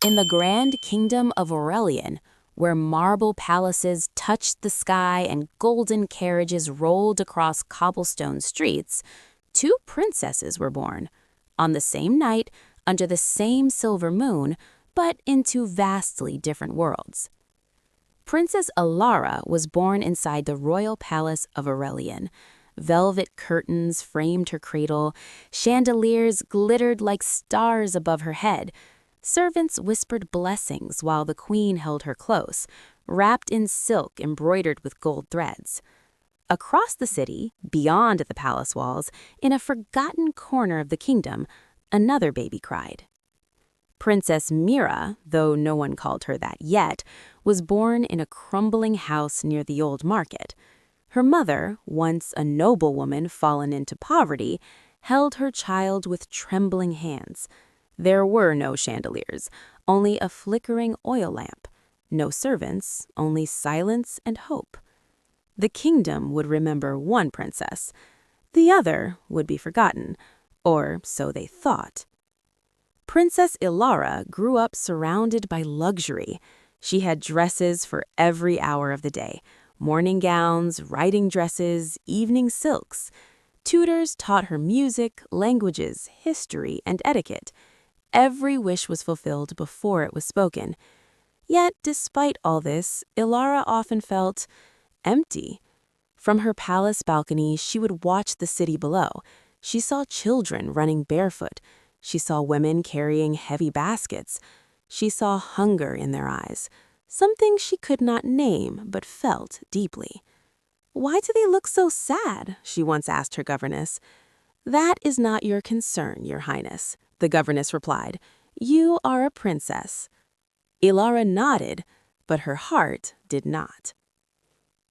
In the grand kingdom of Aurelian, where marble palaces touched the sky and golden carriages rolled across cobblestone streets, two princesses were born, on the same night, under the same silver moon, but in two vastly different worlds. Princess Alara was born inside the royal palace of Aurelian. Velvet curtains framed her cradle, chandeliers glittered like stars above her head. Servants whispered blessings while the queen held her close, wrapped in silk embroidered with gold threads. Across the city, beyond the palace walls, in a forgotten corner of the kingdom, another baby cried. Princess Mira, though no one called her that yet, was born in a crumbling house near the old market. Her mother, once a noblewoman fallen into poverty, held her child with trembling hands. There were no chandeliers, only a flickering oil lamp. No servants, only silence and hope. The kingdom would remember one princess. The other would be forgotten, or so they thought. Princess Ilara grew up surrounded by luxury. She had dresses for every hour of the day, morning gowns, riding dresses, evening silks. Tutors taught her music, languages, history, and etiquette. Every wish was fulfilled before it was spoken. Yet, despite all this, Ilara often felt empty. From her palace balcony, she would watch the city below. She saw children running barefoot. She saw women carrying heavy baskets. She saw hunger in their eyes, something she could not name but felt deeply. "Why do they look so sad?" she once asked her governess. "That is not your concern, Your Highness," the governess replied. "You are a princess." Ilara nodded, but her heart did not.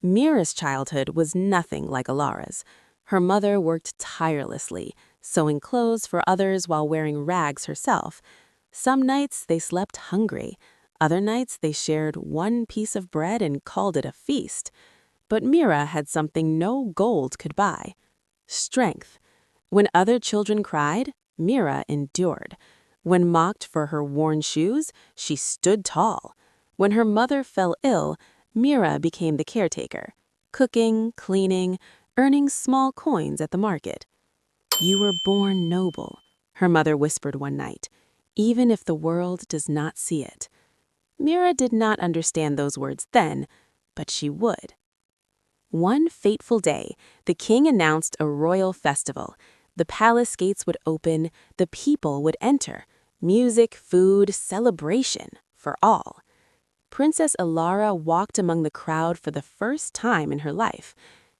Mira's childhood was nothing like Ilara's. Her mother worked tirelessly, sewing clothes for others while wearing rags herself. Some nights they slept hungry. Other nights they shared one piece of bread and called it a feast. But Mira had something no gold could buy: strength. When other children cried, Mira endured. When mocked for her worn shoes, she stood tall. When her mother fell ill, Mira became the caretaker, cooking, cleaning, earning small coins at the market. "You were born noble," her mother whispered one night, "even if the world does not see it." Mira did not understand those words then, but she would. One fateful day, the king announced a royal festival. The palace gates would open, the people would enter. Music, food, celebration for all. Princess Ilara walked among the crowd for the first time in her life.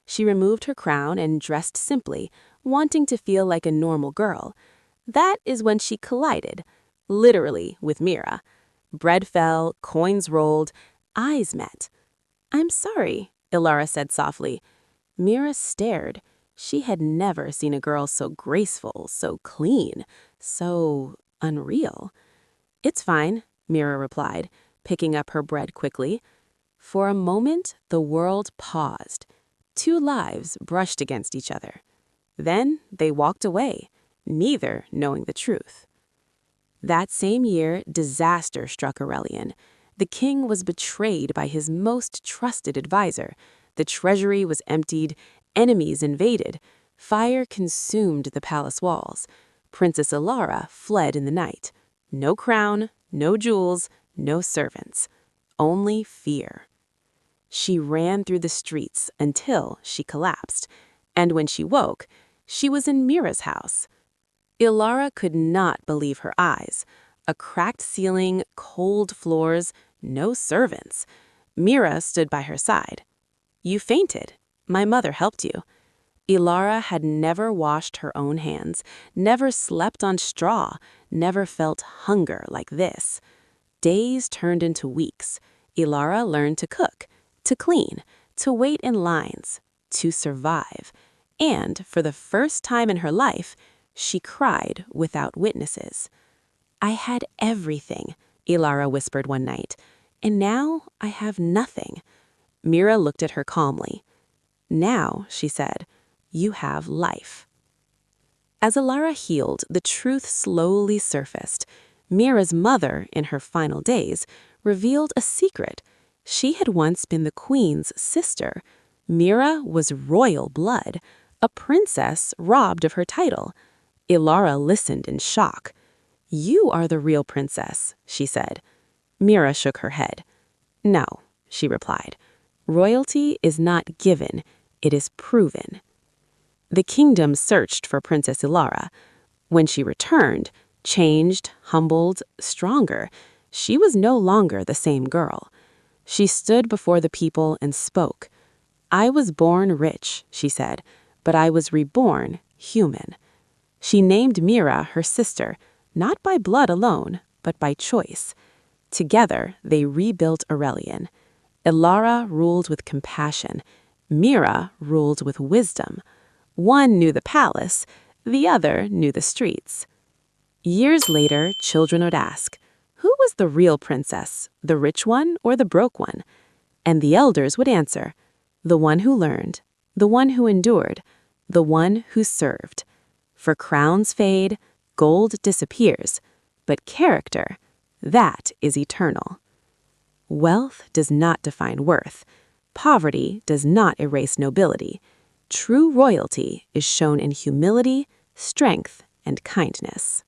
She removed her crown and dressed simply, wanting to feel like a normal girl. That is when she collided, literally, with Mira. Bread fell, coins rolled, eyes met. "I'm sorry," Ilara said softly. Mira stared. She had never seen a girl so graceful, so clean, so unreal. "It's fine," Mira replied, picking up her bread quickly. For a moment, the world paused. Two lives brushed against each other. Then they walked away, neither knowing the truth. That same year, disaster struck Aurelian. The king was betrayed by his most trusted advisor. The treasury was emptied, enemies invaded. Fire consumed the palace walls. Princess Ilara fled in the night. No crown, no jewels, no servants. Only fear. She ran through the streets until she collapsed. And when she woke, she was in Mira's house. Ilara could not believe her eyes. A cracked ceiling, cold floors, no servants. Mira stood by her side. "You fainted. My mother helped you." Ilara had never washed her own hands, never slept on straw, never felt hunger like this. Days turned into weeks. Ilara learned to cook, to clean, to wait in lines, to survive. And for the first time in her life, she cried without witnesses. "I had everything," Ilara whispered one night, "and now I have nothing." Mira looked at her calmly. "Now," she said, "you have life." As Ilara healed, the truth slowly surfaced. Mira's mother, in her final days, revealed a secret. She had once been the queen's sister. Mira was royal blood, a princess robbed of her title. Ilara listened in shock. "You are the real princess," she said. Mira shook her head. "No," she replied. "Royalty is not given, it is proven." The kingdom searched for Princess Ilara. When she returned, changed, humbled, stronger, she was no longer the same girl. She stood before the people and spoke. "I was born rich," she said, "but I was reborn human." She named Mira her sister, not by blood alone, but by choice. Together, they rebuilt Aurelian. Ilara ruled with compassion. Mira ruled with wisdom. One knew the palace, the other knew the streets. Years later, children would ask, who was the real princess, the rich one or the broke one? And the elders would answer, the one who learned, the one who endured, the one who served. For crowns fade, gold disappears, but character, that is eternal. Wealth does not define worth. Poverty does not erase nobility. True royalty is shown in humility, strength, and kindness.